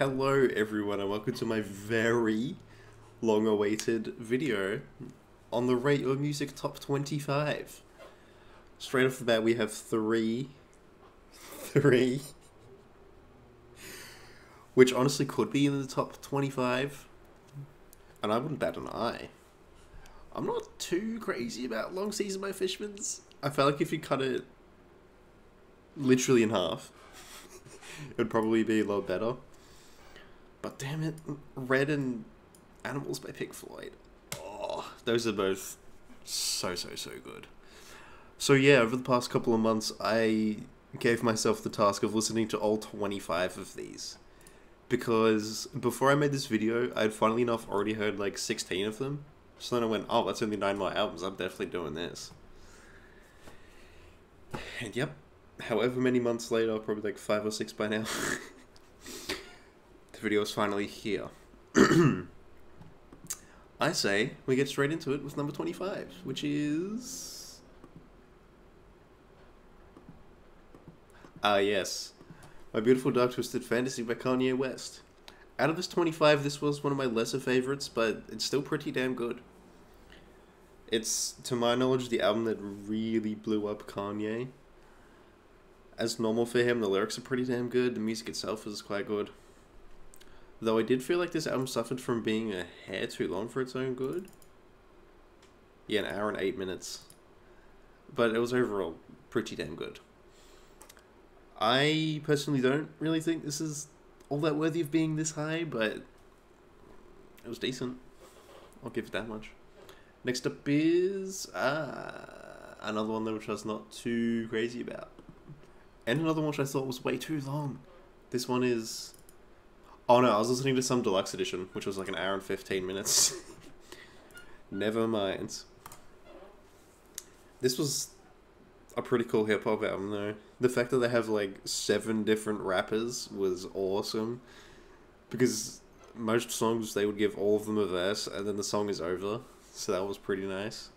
Hello everyone and welcome to my very long-awaited video on the Rate Your Music Top 25. Straight off the bat we have three, which honestly could be in the top 25, and I wouldn't bat an eye. I'm not too crazy about Long Season by Fishmans. I felt like if you cut it literally in half, it would probably be a lot better. But damn it, Red and Animals by Pink Floyd. Oh, those are both so good. So yeah, over the past couple of months, I gave myself the task of listening to all 25 of these. Because before I made this video, I'd funnily enough already heard like 16 of them. So then I went, oh, that's only 9 more albums, I'm definitely doing this. And yep, however many months later, probably like 5 or 6 by now, the video is finally here. I say we get straight into it with number 25, which is... yes. My Beautiful Dark Twisted Fantasy by Kanye West. Out of this 25, this was one of my lesser favorites, but it's still pretty damn good. It's, to my knowledge, the album that really blew up Kanye. As normal for him, the lyrics are pretty damn good, the music itself is quite good. Though I did feel like this album suffered from being a hair too long for its own good. Yeah, 1 hour and 8 minutes. But it was overall pretty damn good. I personally don't really think this is all that worthy of being this high, but it was decent. I'll give it that much. Next up is another one which I was not too crazy about. And another one which I thought was way too long. This one is... Oh no, I was listening to some deluxe edition, which was like 1 hour and 15 minutes. Never mind. This was a pretty cool hip-hop album though. The fact that they have like 7 different rappers was awesome. Because most songs, they would give all of them a verse, and then the song is over. So that was pretty nice.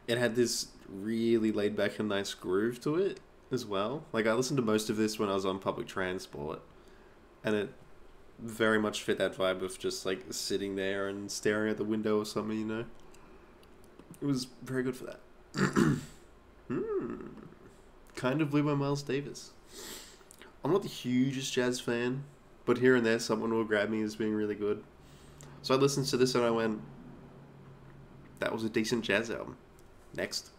It had this really laid-back and nice groove to it as well. Like, I listened to most of this when I was on public transport. And it very much fit that vibe of just like sitting there and staring at the window or something, you know? It was very good for that. Kind of Blue by Miles Davis. I'm not the hugest jazz fan, but here and there someone will grab me as being really good. So I listened to this and I went, that was a decent jazz album. Next.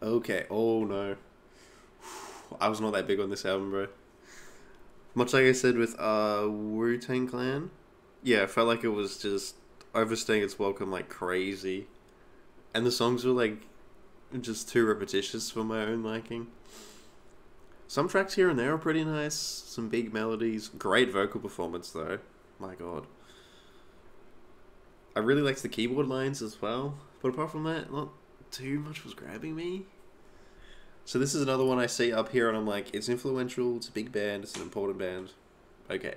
Okay, oh no. I was not that big on this album, bro. Much like I said with Wu-Tang Clan. Yeah, I felt like it was just overstaying its welcome like crazy. And the songs were like just too repetitious for my own liking. Some tracks here and there are pretty nice. Some big melodies. Great vocal performance though. My god. I really liked the keyboard lines as well. But apart from that, not too much was grabbing me. So this is another one I see up here and I'm like, it's influential, it's a big band, it's an important band. Okay.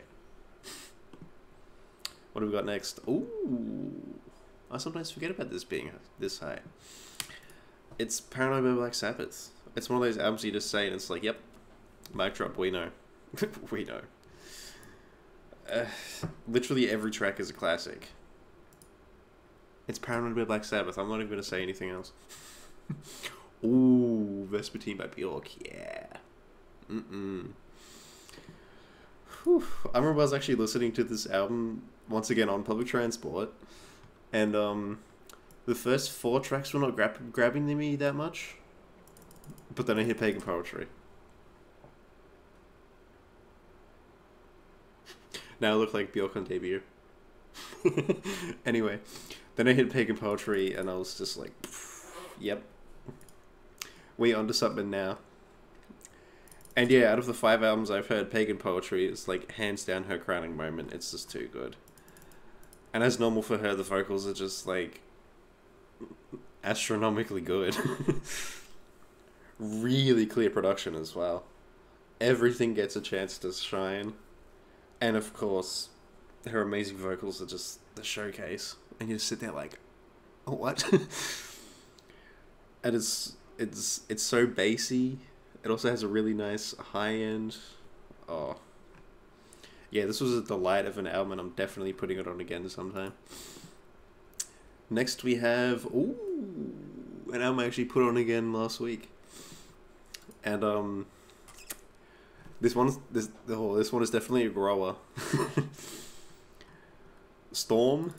What do we got next? Ooh. I sometimes forget about this being this high. It's Paranoid by Black Sabbath. It's one of those albums you just say and it's like, yep, mic drop, we know. We know. Literally every track is a classic. It's Paranoid by Black Sabbath. I'm not even going to say anything else. Ooh, Vespertine by Bjork, yeah. Whew. I remember I was actually listening to this album once again on public transport, and the first 4 tracks were not grabbing me that much, but then I hit Pagan Poetry. Now I look like Bjork on debut. Anyway, then I hit Pagan Poetry, and I was just like, yep. We onto something now. And yeah, out of the 5 albums I've heard, Pagan Poetry is like hands down her crowning moment. It's just too good. And as normal for her, the vocals are just like astronomically good. Really clear production as well. Everything gets a chance to shine. And of course, her amazing vocals are just the showcase. And you just sit there like, oh, what? And it's so bassy It also has a really nice high end. Oh, yeah, this was a delight of an album, and I'm definitely putting it on again sometime. Next we have an album I actually put on again last week, and this one is definitely a grower. Storm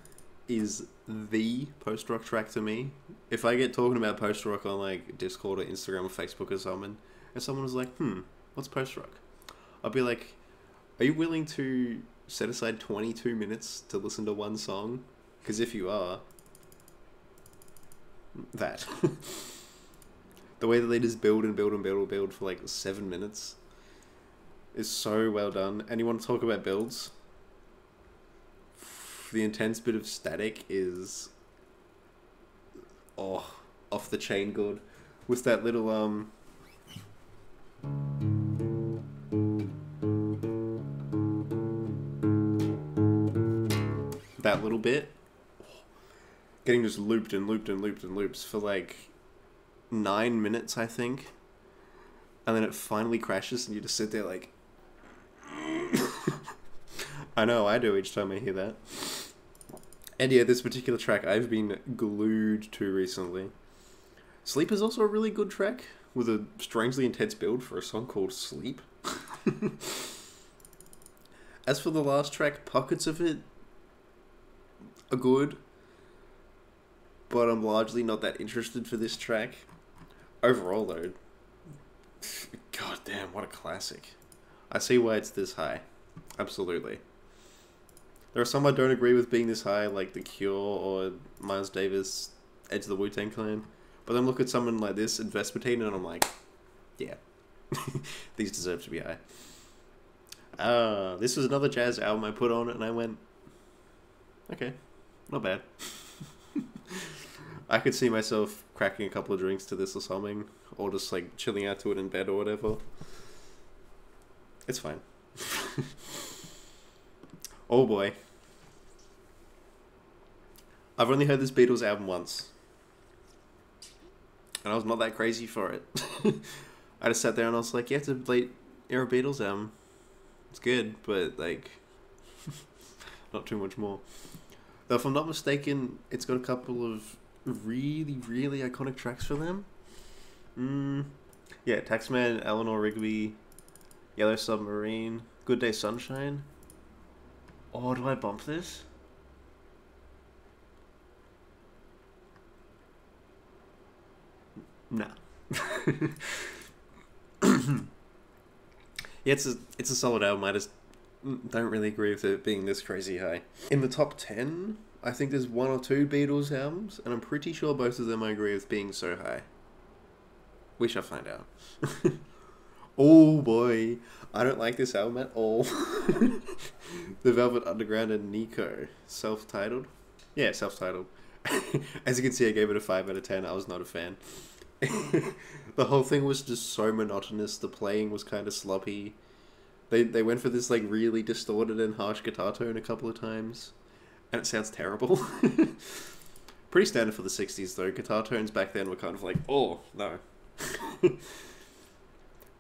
is the post-rock track to me. If I get talking about post-rock on like Discord or Instagram or Facebook or something, and someone was like, what's post-rock? I'll be like, are you willing to set aside 22 minutes to listen to one song? Because if you are, that. The way that they just build and build and build and build for like 7 minutes is so well done. And you want to talk about builds? The intense bit of static is off the chain good, with that little that little bit getting just looped and looped and looped and loops for like 9 minutes, I think, and then it finally crashes and you just sit there like I know I do each time I hear that. And yeah, this particular track I've been glued to recently. Sleep is also a really good track, with a strangely intense build for a song called Sleep. As for the last track, pockets of it are good, but I'm largely not that interested for this track. Overall though, god damn, what a classic. I see why it's this high. Absolutely. There are some I don't agree with being this high, like The Cure or Miles Davis, Edge of the Wu-Tang Clan. But then look at someone like this, Vespertine, and I'm like, yeah, these deserve to be high. This was another jazz album I put on, and I went, okay, not bad. I could see myself cracking a couple of drinks to this or something, or just like chilling out to it in bed or whatever. It's fine. Oh boy. I've only heard this Beatles album once, and I was not that crazy for it. I just sat there and I was like, yeah, it's a late era Beatles album. It's good, but like, not too much more. Though if I'm not mistaken, it's got a couple of really, really iconic tracks for them. Yeah, Taxman, Eleanor Rigby, Yellow Submarine, Good Day Sunshine. Oh, do I bump this? No. Yeah, it's a solid album. I just don't really agree with it being this crazy high. In the top 10, I think there's 1 or 2 Beatles albums, and I'm pretty sure both of them I agree with being so high. We shall find out. Oh boy, I don't like this album at all. The Velvet Underground and Nico, self-titled. Yeah, self-titled. As you can see, I gave it a 5 out of 10. I was not a fan. The whole thing was just so monotonous. The playing was kind of sloppy. They went for this like really distorted and harsh guitar tone a couple of times, and it sounds terrible. Pretty standard for the 60s though. Guitar tones back then were kind of like, oh no.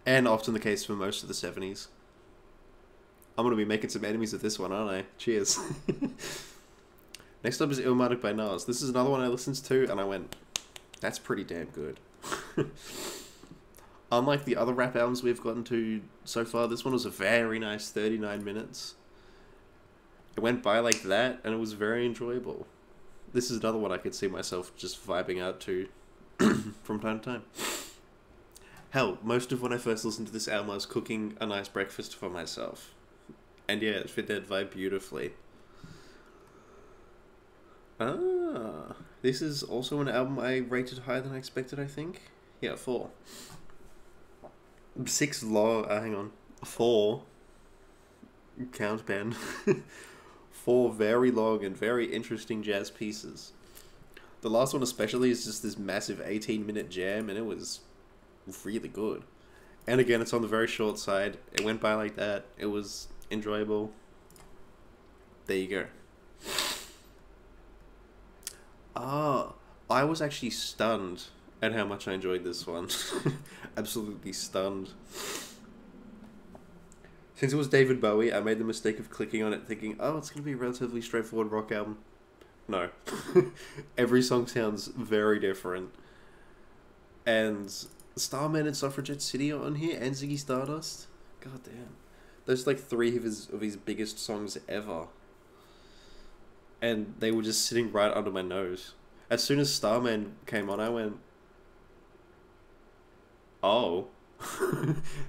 And often the case for most of the 70s. I'm going to be making some enemies of this one, aren't I? Cheers. Next up is Illmatic by Nas. This is another one I listened to, and I went, that's pretty damn good. Unlike the other rap albums we've gotten to so far, this one was a very nice 39 minutes. It went by like that, and it was very enjoyable. This is another one I could see myself just vibing out to from time to time. Hell, most of when I first listened to this album, I was cooking a nice breakfast for myself. And yeah, it fit that vibe beautifully. This is also an album I rated higher than I expected, I think. Yeah, 4. 6 long, hang on. 4. Count, Ben. 4 very long and very interesting jazz pieces. The last one especially is just this massive 18-minute jam, and it was really good. And again, it's on the very short side. It went by like that. It was enjoyable. There you go. I was actually stunned and how much I enjoyed this one. Absolutely stunned. Since it was David Bowie, I made the mistake of clicking on it thinking, oh, it's going to be a relatively straightforward rock album. No. Every song sounds very different. And Starman and Suffragette City are on here, and Ziggy Stardust. God damn. Those are like 3 of his biggest songs ever. And they were just sitting right under my nose. As soon as Starman came on, I went, oh.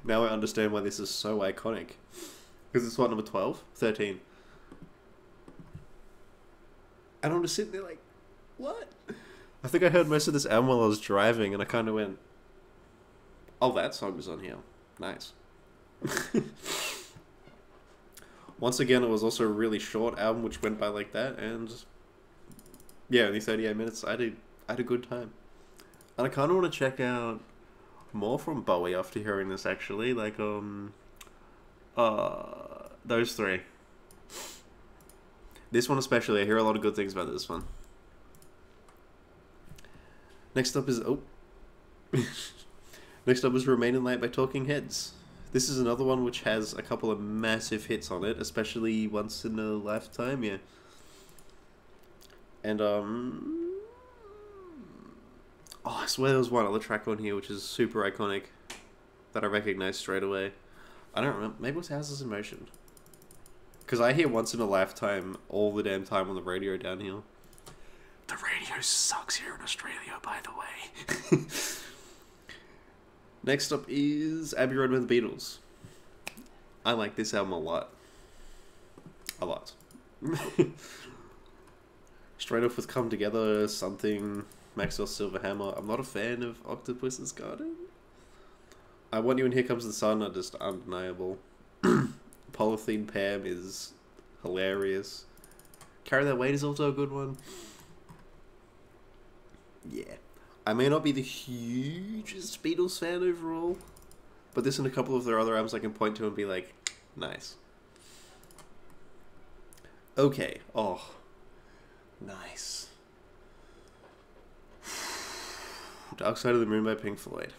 Now I understand why this is so iconic. Because it's what, number 12? 13. And I'm just sitting there like, what? I think I heard most of this album while I was driving, and I kind of went, oh, that song is on here. Nice. Once again, it was also a really short album, which went by like that, and yeah, only 38 minutes. I had a good time. And I kind of want to check out more from Bowie after hearing this, actually. Like, those 3. This one especially, I hear a lot of good things about this one. Next up is, next up is Remain in Light by Talking Heads. This is another one which has a couple of massive hits on it, especially Once in a Lifetime, yeah. And, oh, I swear there was one other track on here which is super iconic that I recognize straight away. I don't remember, maybe it was Houses in Motion. Because I hear Once in a Lifetime all the damn time on the radio down here. The radio sucks here in Australia, by the way. Next up is Abbey Road by the Beatles. I like this album a lot. A lot. Straight off with Come Together, Something, Maxwell Silverhammer. I'm not a fan of Octopus's Garden. I Want You and Here Comes the Sun are just undeniable. Polythene Pam is hilarious. Carry That Weight is also a good one. Yeah. I may not be the hugest Beatles fan overall, but this and a couple of their other albums I can point to and be like, nice. Okay. Oh. Nice. Dark Side of the Moon by Pink Floyd.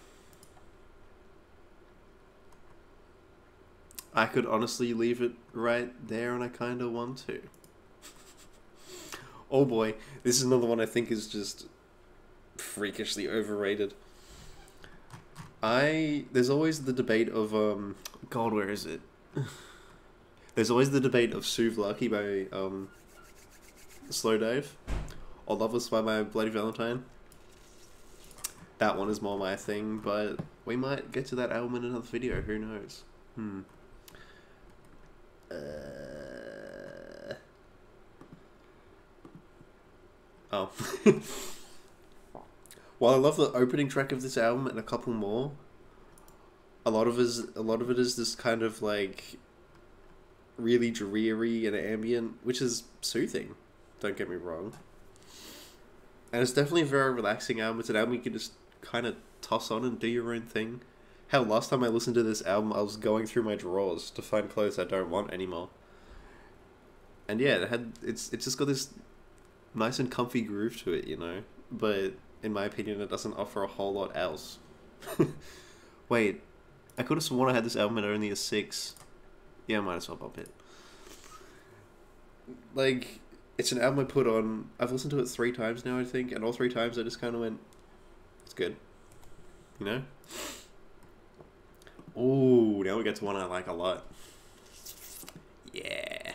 I could honestly leave it right there, and I kind of want to. Oh boy, this is another one I think is just freakishly overrated. There's always the debate of, God, where is it? There's always the debate of Souvlaki by, Slow Dave, or Loveless by My Bloody Valentine. That one is more my thing, but we might get to that album in another video, who knows? Oh. While I love the opening track of this album and a couple more, a lot of it is this kind of like really dreary and ambient, which is soothing. Don't get me wrong. And it's definitely a very relaxing album. It's an album you can just kind of toss on and do your own thing. Hell, last time I listened to this album, I was going through my drawers to find clothes I don't want anymore. And yeah, it's just got this nice and comfy groove to it, you know. But in my opinion, it doesn't offer a whole lot else. Wait, I could have sworn I had this album at only a 6. Yeah, I might as well bump it. Like, it's an album I put on. I've listened to it 3 times now, I think, and all 3 times I just kind of went, it's good. You know? Ooh, now we get to one I like a lot. Yeah.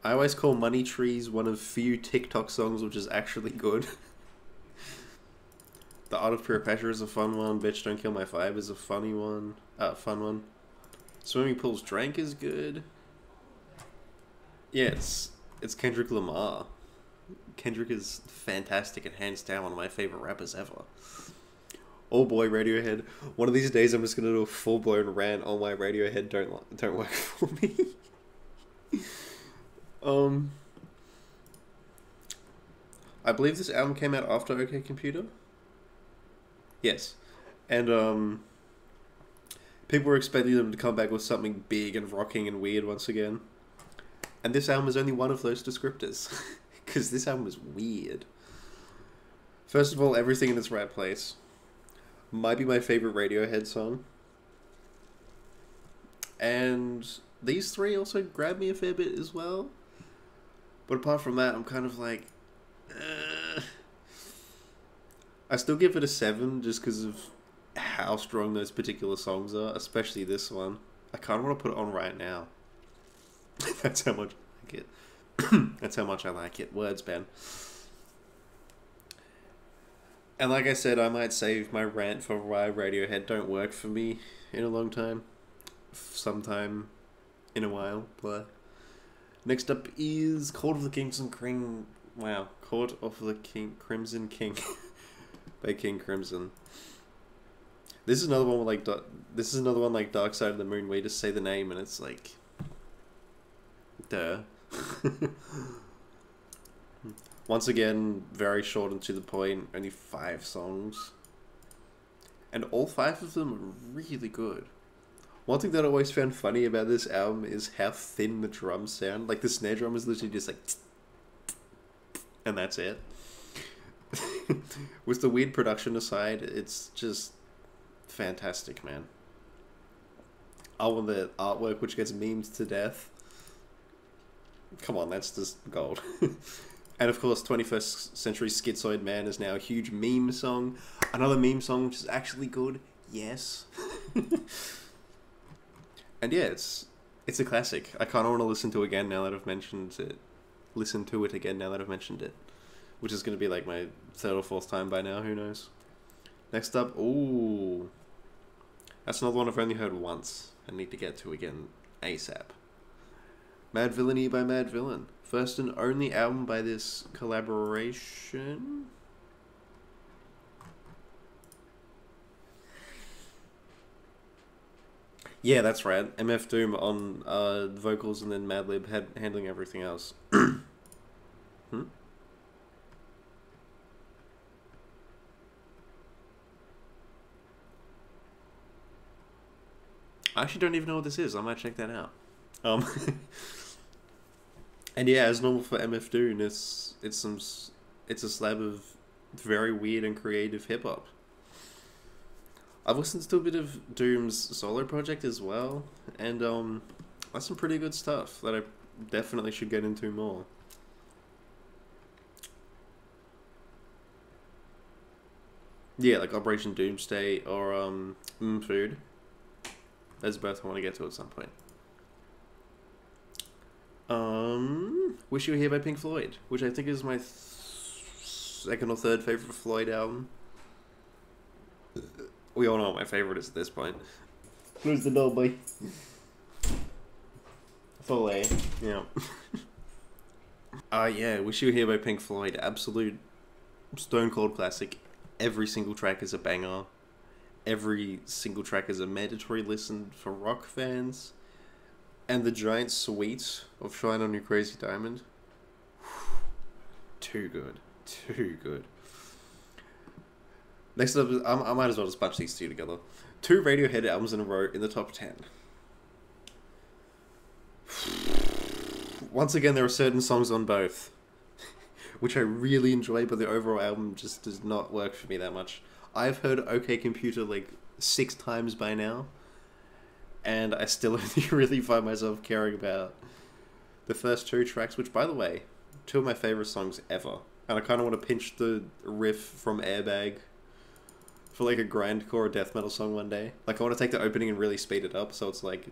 I always call Money Trees one of few TikTok songs which is actually good. The Art of Pure Pleasure is a fun one. Bitch Don't Kill My Vibe is a funny one. Fun one. Swimming Pools Drank is good. Yeah, it's Kendrick Lamar. Kendrick is fantastic and hands down one of my favorite rappers ever. Oh boy, Radiohead. One of these days I'm just gonna do a full-blown rant on why Radiohead don't work for me. I believe this album came out after OK Computer. Yes. And people were expecting them to come back with something big and rocking and weird once again. And this album is only one of those descriptors. because this album is weird. First of all, Everything in Its Right Place might be my favorite Radiohead song. And these three also grab me a fair bit as well. But apart from that, I'm kind of like... I still give it a 7 just because of how strong those particular songs are, especially this one. I kind of want to put it on right now. That's how much I like it. That's how much I like it. Words, Ben. And like I said, I might save my rant for why Radiohead don't work for me in a long time. Sometime in a while. But next up is Court of the Crimson King. Wow. Court of the Crimson King. By King Crimson. This is another one with like Dark Side of the Moon where you just say the name and it's like... Duh. Once again, very short and to the point, only 5 songs. And all 5 of them are really good. One thing that I always found funny about this album is how thin the drums sound. Like the snare drum is literally just like... And that's it. With the weird production aside, it's just fantastic, man. I want the artwork which gets memed to death. Come on, that's just gold. And of course, 21st Century Schizoid Man is now a huge meme song. Another meme song which is actually good. Yes. And yeah, it's a classic. I kind of want to listen to it again now that I've mentioned it. Listen to it again now that I've mentioned it. Which is going to be like my 3rd or 4th time by now, who knows. Next up, ooh. That's another one I've only heard once. I need to get to again ASAP. Mad Villainy by Mad Villain. First and only album by this collaboration. Yeah, that's right. MF Doom on vocals and then Madlib handling everything else. I actually don't even know what this is. I might check that out. And yeah, as normal for MF Doom, it's a slab of very weird and creative hip hop. I've listened to a bit of Doom's solo project as well, and that's some pretty good stuff that I definitely should get into more. Yeah, like Operation Doomsday or Food. Those are both I want to get to at some point. Wish You Were Here by Pink Floyd, which I think is my 2nd or 3rd favorite Floyd album. We all know what my favorite is at this point. Close the door, boy. Full A. Yeah. Yeah, Wish You Were Here by Pink Floyd. Absolute stone cold classic. Every single track is a banger. Every single track is a mandatory listen for rock fans. And the giant suite of Shine On You Crazy Diamond. Too good. Too good. Next up, I might as well just bunch these two together. 2 Radiohead albums in a row in the top 10. Once again, there are certain songs on both, which I really enjoy, but the overall album just does not work for me that much. I've heard OK Computer like 6 times by now, and I still only really find myself caring about the first 2 tracks, which, by the way, 2 of my favorite songs ever. And I kind of want to pinch the riff from Airbag for like a grindcore or death metal song one day. Like I want to take the opening and really speed it up, so it's like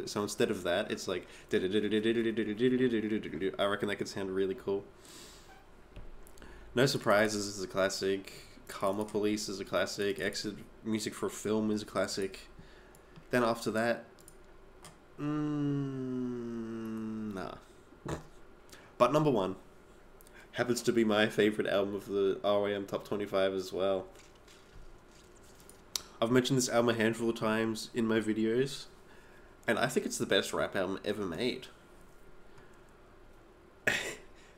so instead of that, it's like I reckon that could sound really cool. No Surprises is a classic. Karma Police is a classic. Exit Music for a Film is a classic. Then after that, nah. But number 1 happens to be my favorite album of the R.I.M. Top 25 as well. I've mentioned this album a handful of times in my videos, and I think it's the best rap album ever made.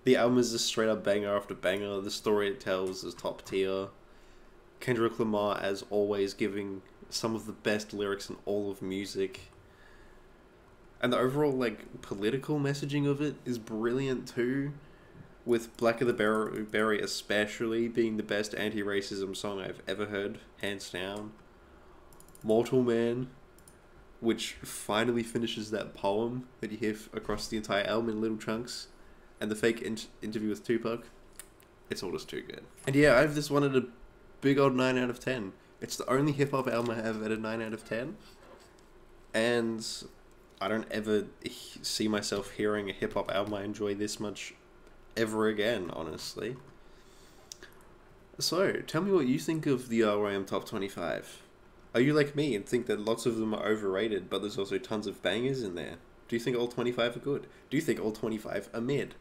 The album is just straight up banger after banger. The story it tells is top tier. Kendrick Lamar, as always, giving some of the best lyrics in all of music. And the overall, like, political messaging of it is brilliant too, with Black of the Berry especially being the best anti-racism song I've ever heard, hands down. Mortal Man, which finally finishes that poem that you hear across the entire album in little chunks, and the fake interview with Tupac. It's all just too good. And yeah, I have this one at a big old 9 out of 10. It's the only hip-hop album I have at a 9 out of 10. And I don't ever see myself hearing a hip-hop album I enjoy this much ever again, honestly. So, tell me what you think of the RYM Top 25. Are you like me and think that lots of them are overrated, but there's also tons of bangers in there? Do you think all 25 are good? Do you think all 25 are mid?